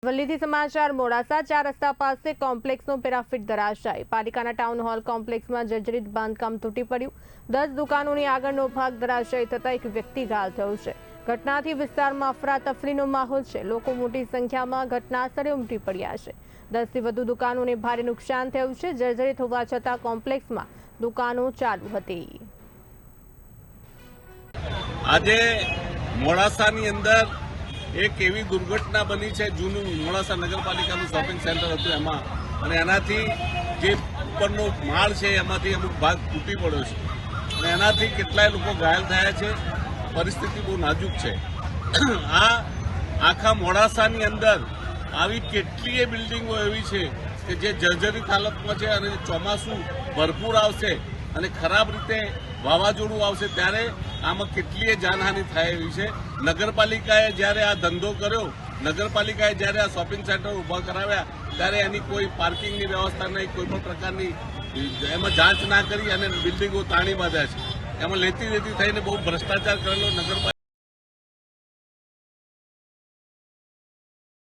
વલ્લીથી સમાચાર મોડાસા 4 રસ્તા પાસે કોમ્પ્લેક્સનો પેરાફિટ ધરાશાય। પાલિકાના ટાઉન હોલ કોમ્પ્લેક્સમાં જર્જરિત બાંધકામ તૂટી પડ્યું। 10 દુકાનોની આગળનો ભાગ ધરાશાયી થતા એક વ્યક્તિ ઘાયલ થયો છે। ઘટનાથી વિસ્તારમાં અફરાતફરીનો માહોલ છે। લોકો મોટી સંખ્યામાં ઘટનાસ્થળે ઉમટી પડ્યા છે। 10 થી વધુ દુકાનોને ભારે નુકસાન થયું છે। જર્જરિત હોવા છતાં કોમ્પ્લેક્સમાં દુકાનો ચાલુ હતી। આજે મોડાસાની અંદર एक एवी दुर्घटना बनी है। जूनू मोड़ासा नगरपालिकाનું शॉपिंग सेंटर હતું એમાં અને એનાથી જે ઉપરનો માળ છે એમાંથી અમુક ભાગ તૂટી પડ્યો છે અને એનાથી કેટલાય લોકો ઘાયલ થયા છે। પરિસ્થિતિ બહુ નાજુક છે। આ આખા મોડાસાની અંદર આવી કેટલીય બિલ્ડિંગો એવી છે કે જે જર્જરિત હાલતમાં છે અને ચોમાસું ભરપૂર આવશે અને ખરાબ રીતે વાવાઝોડું આવશે ત્યારે આમાં કેટલીય જાનહાનિ થાય એવી છે। નગરપાલિકાએ જ્યારે આ ધંધો કર્યો, નગરપાલિકાએ જ્યારે આ શોપિંગ સેન્ટર ઊભા કરાવ્યા ત્યારે એની કોઈ પાર્કિંગની વ્યવસ્થા નહીં, કોઈ પણ પ્રકારની એમાં જાંચ ના કરી અને બિલ્ડિંગો તાણી બાંધ્યા છે। એમાં લેતી થઈને બહુ ભ્રષ્ટાચાર કરેલો નગરપાલિકા